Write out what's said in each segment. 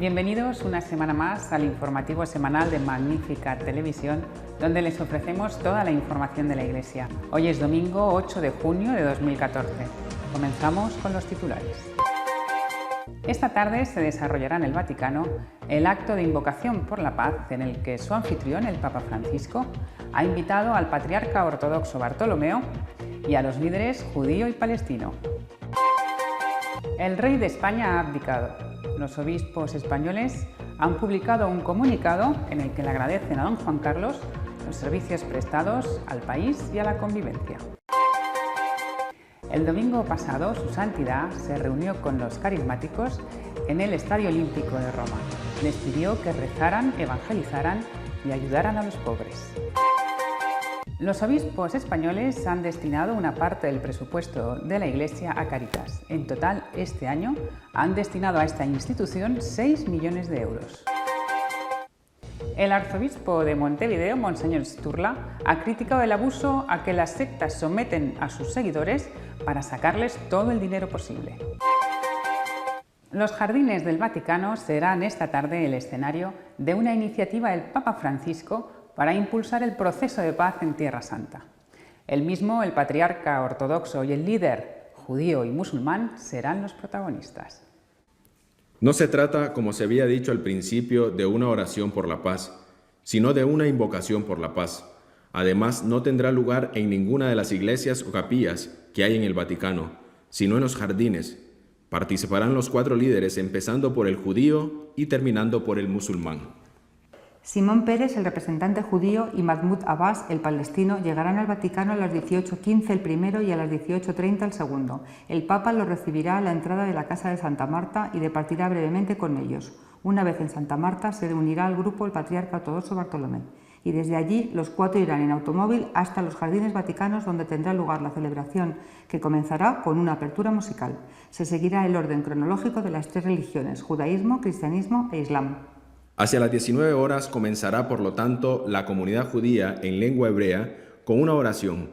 Bienvenidos una semana más al informativo semanal de Magnífica Televisión, donde les ofrecemos toda la información de la Iglesia. Hoy es domingo 8 de junio de 2014. Comenzamos con los titulares. Esta tarde se desarrollará en el Vaticano el acto de invocación por la paz en el que su anfitrión, el Papa Francisco, ha invitado al patriarca ortodoxo Bartolomeo y a los líderes judío y palestino. El rey de España ha abdicado. Los obispos españoles han publicado un comunicado en el que le agradecen a don Juan Carlos los servicios prestados al país y a la convivencia. El domingo pasado, su santidad se reunió con los carismáticos en el Estadio Olímpico de Roma. Les pidió que rezaran, evangelizaran y ayudaran a los pobres. Los obispos españoles han destinado una parte del presupuesto de la Iglesia a Cáritas. En total, este año han destinado a esta institución 6 millones de euros. El arzobispo de Montevideo, Monseñor Sturla, ha criticado el abuso a que las sectas someten a sus seguidores para sacarles todo el dinero posible. Los jardines del Vaticano serán esta tarde el escenario de una iniciativa del Papa Francisco para impulsar el proceso de paz en Tierra Santa. El mismo, el patriarca ortodoxo y el líder judío y musulmán serán los protagonistas. No se trata, como se había dicho al principio, de una oración por la paz, sino de una invocación por la paz. Además, no tendrá lugar en ninguna de las iglesias o capillas que hay en el Vaticano, sino en los jardines. Participarán los 4 líderes, empezando por el judío y terminando por el musulmán. Simón Peres, el representante judío, y Mahmoud Abbas, el palestino, llegarán al Vaticano a las 18:15 el primero y a las 18:30 el segundo. El Papa los recibirá a la entrada de la Casa de Santa Marta y departirá brevemente con ellos. Una vez en Santa Marta, se unirá al grupo el patriarca ortodoxo Bartolomé. Y desde allí, los 4 irán en automóvil hasta los jardines vaticanos, donde tendrá lugar la celebración, que comenzará con una apertura musical. Se seguirá el orden cronológico de las 3 religiones: judaísmo, cristianismo e islam. Hacia las 19 horas comenzará, por lo tanto, la comunidad judía en lengua hebrea con una oración,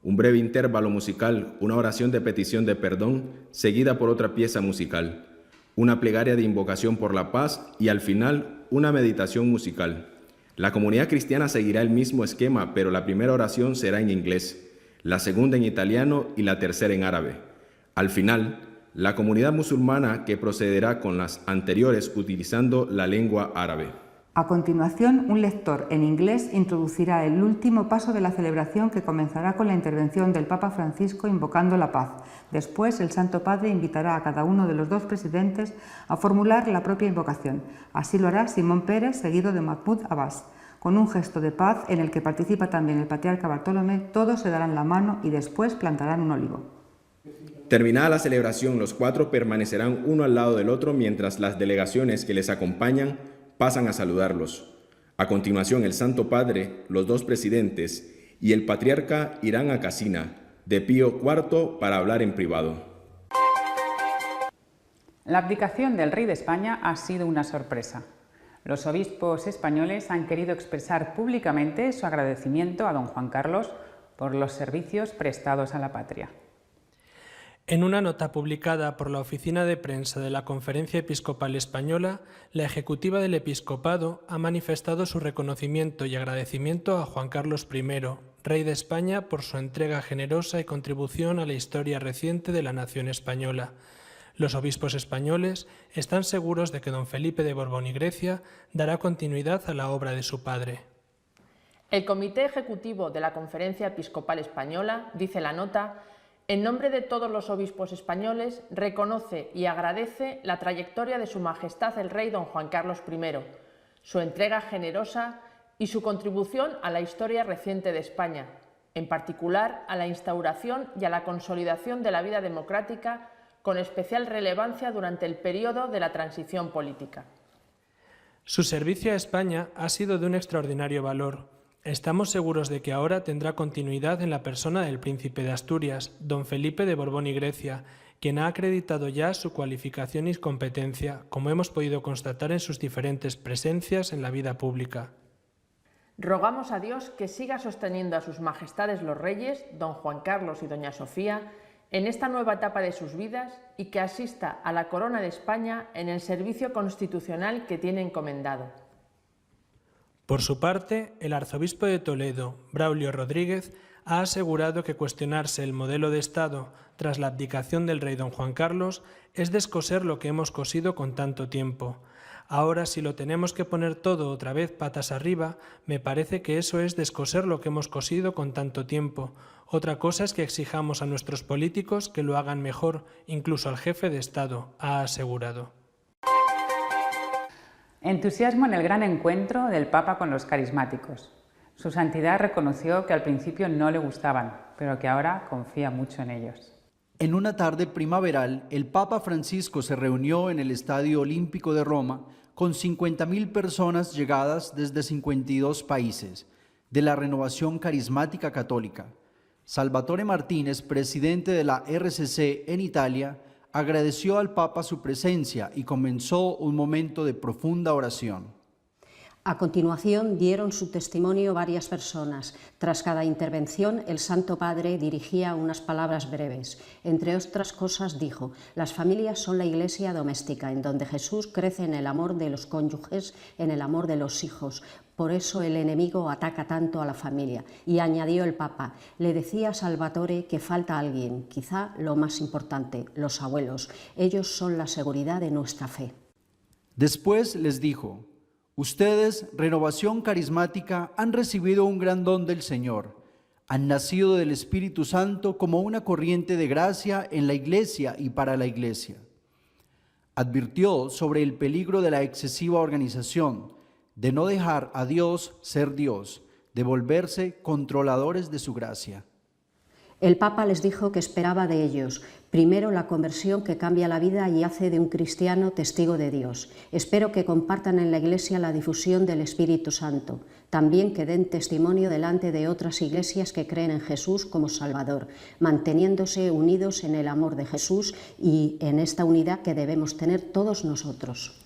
un breve intervalo musical, una oración de petición de perdón, seguida por otra pieza musical, una plegaria de invocación por la paz y al final una meditación musical. La comunidad cristiana seguirá el mismo esquema, pero la primera oración será en inglés, la segunda en italiano y la tercera en árabe. Al final, la comunidad musulmana que procederá con las anteriores utilizando la lengua árabe. A continuación, un lector en inglés introducirá el último paso de la celebración, que comenzará con la intervención del Papa Francisco invocando la paz. Después, el Santo Padre invitará a cada uno de los 2 presidentes a formular la propia invocación. Así lo hará Simón Peres, seguido de Mahmoud Abbas. Con un gesto de paz en el que participa también el patriarca Bartolomé, todos se darán la mano y después plantarán un olivo. Terminada la celebración, los 4 permanecerán uno al lado del otro mientras las delegaciones que les acompañan pasan a saludarlos. A continuación, el Santo Padre, los 2 presidentes y el patriarca irán a Casina, de Pío IV, para hablar en privado. La abdicación del rey de España ha sido una sorpresa. Los obispos españoles han querido expresar públicamente su agradecimiento a don Juan Carlos por los servicios prestados a la patria. En una nota publicada por la Oficina de Prensa de la Conferencia Episcopal Española, la ejecutiva del episcopado ha manifestado su reconocimiento y agradecimiento a Juan Carlos I, rey de España, por su entrega generosa y contribución a la historia reciente de la nación española. Los obispos españoles están seguros de que don Felipe de Borbón y Grecia dará continuidad a la obra de su padre. El Comité Ejecutivo de la Conferencia Episcopal Española, dice la nota, en nombre de todos los obispos españoles, reconoce y agradece la trayectoria de Su Majestad el Rey don Juan Carlos I, su entrega generosa y su contribución a la historia reciente de España, en particular a la instauración y a la consolidación de la vida democrática, con especial relevancia durante el periodo de la transición política. Su servicio a España ha sido de un extraordinario valor. Estamos seguros de que ahora tendrá continuidad en la persona del príncipe de Asturias, don Felipe de Borbón y Grecia, quien ha acreditado ya su cualificación y competencia, como hemos podido constatar en sus diferentes presencias en la vida pública. Rogamos a Dios que siga sosteniendo a sus majestades los reyes, don Juan Carlos y doña Sofía, en esta nueva etapa de sus vidas y que asista a la Corona de España en el servicio constitucional que tiene encomendado. Por su parte, el arzobispo de Toledo, Braulio Rodríguez, ha asegurado que cuestionarse el modelo de Estado tras la abdicación del rey don Juan Carlos es descoser lo que hemos cosido con tanto tiempo. Ahora, si lo tenemos que poner todo otra vez patas arriba, me parece que eso es descoser lo que hemos cosido con tanto tiempo. Otra cosa es que exijamos a nuestros políticos que lo hagan mejor, incluso al jefe de Estado, ha asegurado. Entusiasmo en el gran encuentro del Papa con los carismáticos. Su santidad reconoció que al principio no le gustaban, pero que ahora confía mucho en ellos. En una tarde primaveral, el Papa Francisco se reunió en el Estadio Olímpico de Roma con 50.000 personas llegadas desde 52 países de la Renovación Carismática Católica. Salvatore Martínez, presidente de la RCC en Italia, agradeció al Papa su presencia y comenzó un momento de profunda oración. A continuación dieron su testimonio varias personas. Tras cada intervención, el Santo Padre dirigía unas palabras breves. Entre otras cosas dijo: las familias son la iglesia doméstica, en donde Jesús crece en el amor de los cónyuges, en el amor de los hijos. Por eso el enemigo ataca tanto a la familia. Y añadió el Papa: le decía a Salvatore que falta alguien, quizá lo más importante, los abuelos. Ellos son la seguridad de nuestra fe. Después les dijo: ustedes, Renovación Carismática, han recibido un gran don del Señor. Han nacido del Espíritu Santo como una corriente de gracia en la Iglesia y para la Iglesia. Advirtió sobre el peligro de la excesiva organización, de no dejar a Dios ser Dios, de volverse controladores de su gracia. El Papa les dijo que esperaba de ellos, primero, la conversión que cambia la vida y hace de un cristiano testigo de Dios. Espero que compartan en la Iglesia la difusión del Espíritu Santo. También que den testimonio delante de otras iglesias que creen en Jesús como Salvador, manteniéndose unidos en el amor de Jesús y en esta unidad que debemos tener todos nosotros.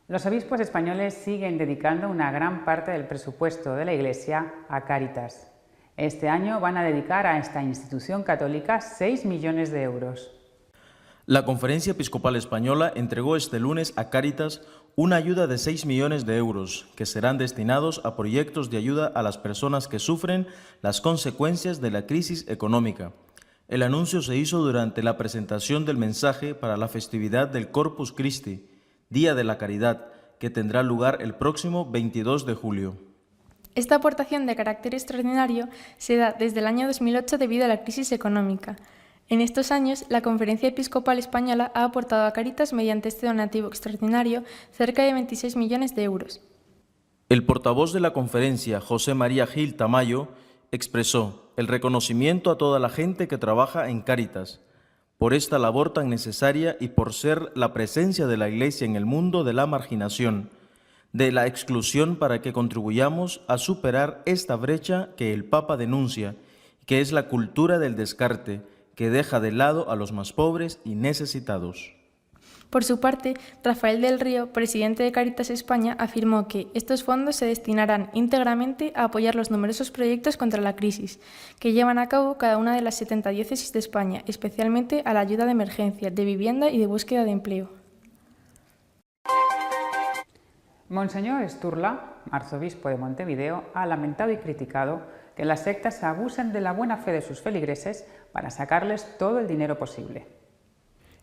Los obispos españoles siguen dedicando una gran parte del presupuesto de la Iglesia a Cáritas. Este año van a dedicar a esta institución católica 6 millones de euros. La Conferencia Episcopal Española entregó este lunes a Cáritas una ayuda de 6 millones de euros que serán destinados a proyectos de ayuda a las personas que sufren las consecuencias de la crisis económica. El anuncio se hizo durante la presentación del mensaje para la festividad del Corpus Christi, Día de la Caridad, que tendrá lugar el próximo 22 de julio. Esta aportación de carácter extraordinario se da desde el año 2008 debido a la crisis económica. En estos años, la Conferencia Episcopal Española ha aportado a Cáritas mediante este donativo extraordinario cerca de 26 millones de euros. El portavoz de la conferencia, José María Gil Tamayo, expresó el reconocimiento a toda la gente que trabaja en Cáritas, por esta labor tan necesaria y por ser la presencia de la Iglesia en el mundo de la marginación, de la exclusión, para que contribuyamos a superar esta brecha que el Papa denuncia, que es la cultura del descarte, que deja de lado a los más pobres y necesitados. Por su parte, Rafael del Río, presidente de Cáritas España, afirmó que estos fondos se destinarán íntegramente a apoyar los numerosos proyectos contra la crisis que llevan a cabo cada una de las 70 diócesis de España, especialmente a la ayuda de emergencia, de vivienda y de búsqueda de empleo. Monseñor Sturla, arzobispo de Montevideo, ha lamentado y criticado que las sectas abusen de la buena fe de sus feligreses para sacarles todo el dinero posible.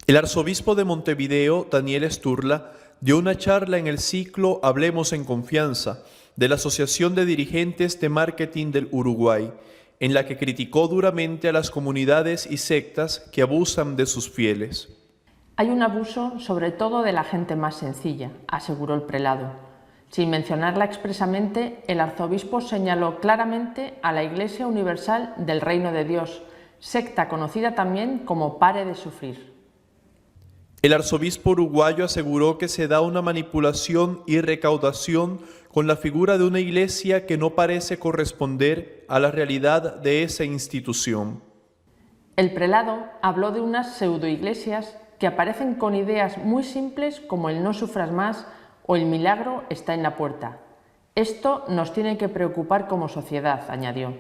El arzobispo de Montevideo, Daniel Sturla, dio una charla en el ciclo Hablemos en Confianza de la Asociación de Dirigentes de Marketing del Uruguay, en la que criticó duramente a las comunidades y sectas que abusan de sus fieles. Hay un abuso sobre todo de la gente más sencilla, aseguró el prelado. Sin mencionarla expresamente, el arzobispo señaló claramente a la Iglesia Universal del Reino de Dios, secta conocida también como Pare de Sufrir. El arzobispo uruguayo aseguró que se da una manipulación y recaudación con la figura de una iglesia que no parece corresponder a la realidad de esa institución. El prelado habló de unas pseudoiglesias que aparecen con ideas muy simples como el no sufras más o el milagro está en la puerta. Esto nos tiene que preocupar como sociedad, añadió.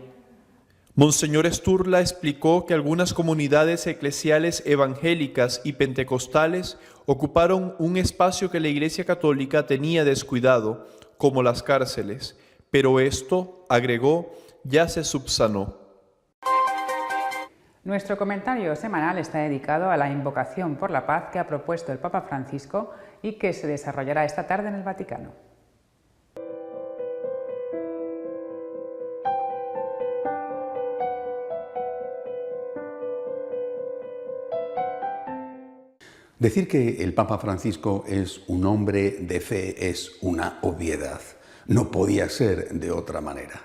Monseñor Sturla explicó que algunas comunidades eclesiales evangélicas y pentecostales ocuparon un espacio que la Iglesia Católica tenía descuidado, como las cárceles, pero esto, agregó, ya se subsanó. Nuestro comentario semanal está dedicado a la invocación por la paz que ha propuesto el Papa Francisco y que se desarrollará esta tarde en el Vaticano. Decir que el Papa Francisco es un hombre de fe es una obviedad. No podía ser de otra manera.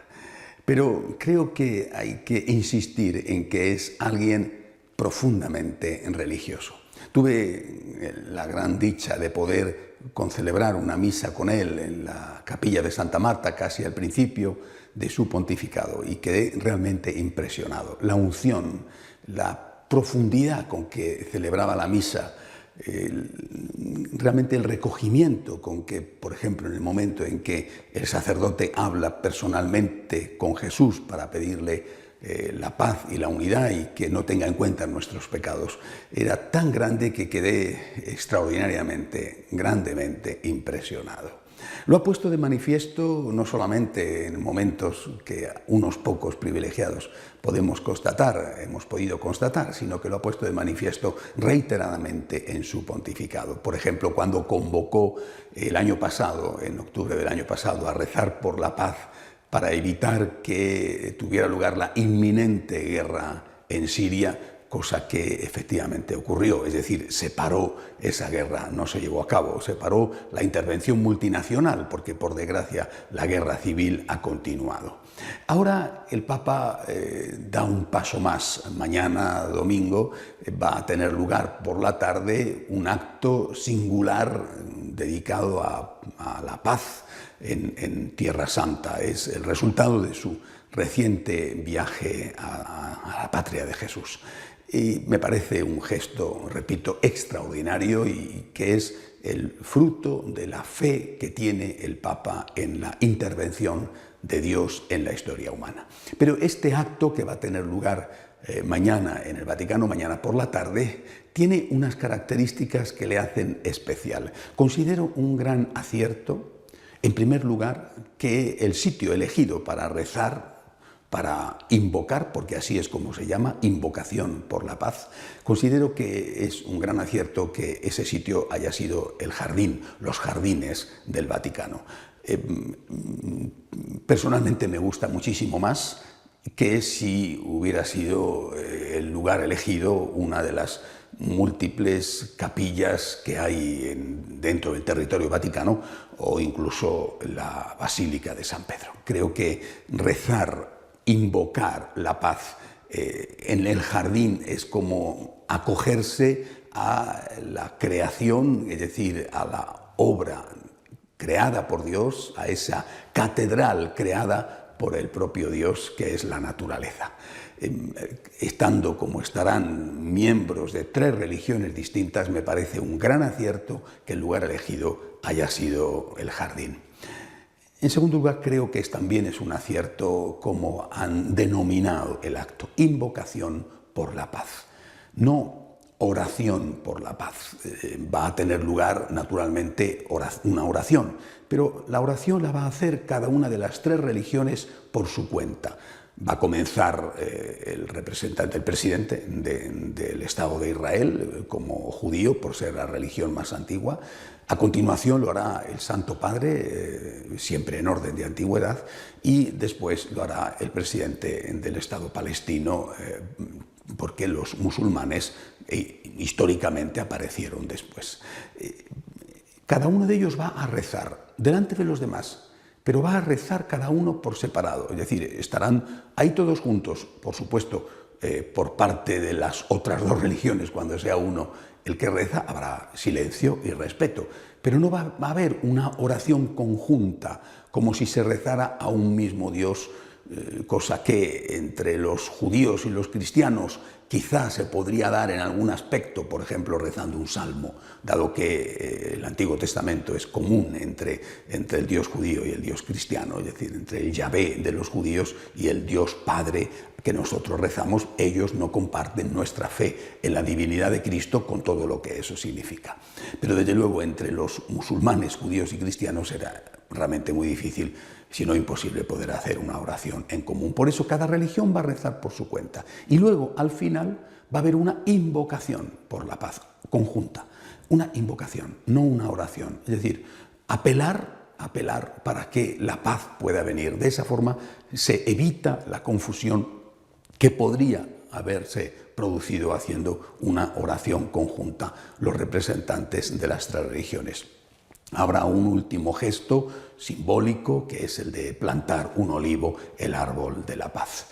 Pero creo que hay que insistir en que es alguien profundamente religioso. Tuve la gran dicha de poder concelebrar una misa con él en la capilla de Santa Marta casi al principio de su pontificado y quedé realmente impresionado. La unción, la profundidad con que celebraba la misa, realmente el recogimiento con que, por ejemplo, en el momento en que el sacerdote habla personalmente con Jesús para pedirle la paz y la unidad y que no tenga en cuenta nuestros pecados, era tan grande que quedé extraordinariamente, grandemente impresionado. Lo ha puesto de manifiesto no solamente en momentos que unos pocos privilegiados hemos podido constatar, sino que lo ha puesto de manifiesto reiteradamente en su pontificado. Por ejemplo, cuando convocó el año pasado, en octubre del año pasado, a rezar por la paz para evitar que tuviera lugar la inminente guerra en Siria, cosa que efectivamente ocurrió, es decir, se paró esa guerra, no se llevó a cabo, se paró la intervención multinacional, porque por desgracia la guerra civil ha continuado. Ahora el Papa da un paso más. Mañana, domingo, va a tener lugar por la tarde un acto singular dedicado a la paz en Tierra Santa. Es el resultado de su reciente viaje a la patria de Jesús. Y me parece un gesto, repito, extraordinario y que es el fruto de la fe que tiene el Papa en la intervención de Dios en la historia humana. Pero este acto que va a tener lugar mañana en el Vaticano, mañana por la tarde, tiene unas características que le hacen especial. Considero un gran acierto, en primer lugar, que el sitio elegido para rezar, para invocar, porque así es como se llama, invocación por la paz, considero que es un gran acierto que ese sitio haya sido el jardín, los jardines del Vaticano. Personalmente me gusta muchísimo más que si hubiera sido el lugar elegido una de las múltiples capillas que hay dentro del territorio vaticano o incluso la Basílica de San Pedro. Creo que rezar, invocar la paz en el jardín es como acogerse a la creación, es decir, a la obra creada por Dios, a esa catedral creada por el propio Dios que es la naturaleza. Estando como estarán miembros de 3 religiones distintas, me parece un gran acierto que el lugar elegido haya sido el jardín. En segundo lugar, creo que también es un acierto como han denominado el acto, invocación por la paz. No oración por la paz. Va a tener lugar, naturalmente, una oración, pero la oración la va a hacer cada una de las 3 religiones por su cuenta. Va a comenzar el representante, el presidente del Estado de Israel, como judío, por ser la religión más antigua. A continuación lo hará el Santo Padre, siempre en orden de antigüedad, y después lo hará el presidente del Estado palestino, porque los musulmanes históricamente aparecieron después. Cada uno de ellos va a rezar delante de los demás, pero va a rezar cada uno por separado, es decir, estarán ahí todos juntos, por supuesto, por parte de las otras 2 religiones, cuando sea uno el que reza, habrá silencio y respeto, pero no va a haber una oración conjunta, como si se rezara a un mismo Dios, cosa que entre los judíos y los cristianos quizás se podría dar en algún aspecto, por ejemplo, rezando un salmo, dado que el Antiguo Testamento es común entre el Dios judío y el Dios cristiano, es decir, entre el Yahvé de los judíos y el Dios Padre que nosotros rezamos. Ellos no comparten nuestra fe en la divinidad de Cristo con todo lo que eso significa. Pero desde luego entre los musulmanes, judíos y cristianos era realmente muy difícil, si no imposible, poder hacer una oración en común. Por eso cada religión va a rezar por su cuenta. Y luego, al final, va a haber una invocación por la paz conjunta. Una invocación, no una oración. Es decir, apelar para que la paz pueda venir. De esa forma se evita la confusión que podría haberse producido haciendo una oración conjunta los representantes de las tres religiones. Habrá un último gesto simbólico, que es el de plantar un olivo, el árbol de la paz.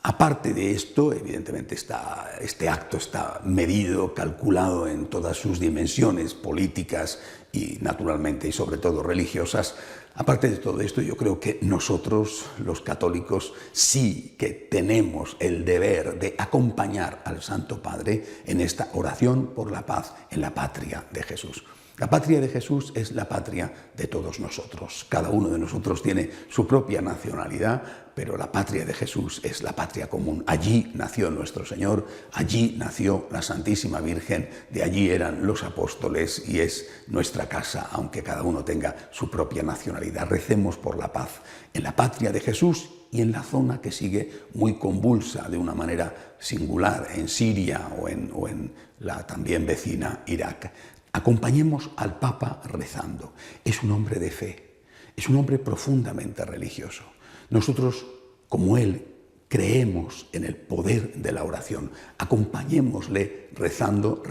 Aparte de esto, evidentemente este acto está medido, calculado en todas sus dimensiones políticas y naturalmente y sobre todo religiosas. Aparte de todo esto, yo creo que nosotros, los católicos, sí que tenemos el deber de acompañar al Santo Padre en esta oración por la paz en la patria de Jesús. La patria de Jesús es la patria de todos nosotros. Cada uno de nosotros tiene su propia nacionalidad, pero la patria de Jesús es la patria común. Allí nació nuestro Señor, allí nació la Santísima Virgen, de allí eran los apóstoles y es nuestra casa, aunque cada uno tenga su propia nacionalidad. Recemos por la paz en la patria de Jesús y en la zona que sigue muy convulsa de una manera singular, en Siria o en la también vecina Irak. Acompañemos al Papa rezando. Es un hombre de fe, es un hombre profundamente religioso. Nosotros, como él, creemos en el poder de la oración. Acompañémosle rezando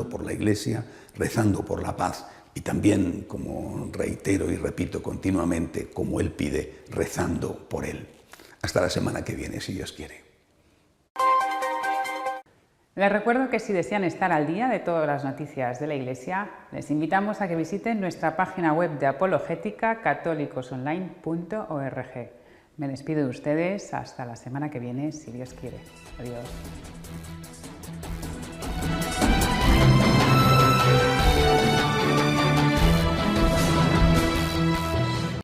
por la Iglesia, rezando por la paz y también, como reitero y repito continuamente, como él pide, rezando por él. Hasta la semana que viene, si Dios quiere. Les recuerdo que si desean estar al día de todas las noticias de la Iglesia, les invitamos a que visiten nuestra página web de apologética católicosonline.org. Me despido de ustedes hasta la semana que viene, si Dios quiere. Adiós.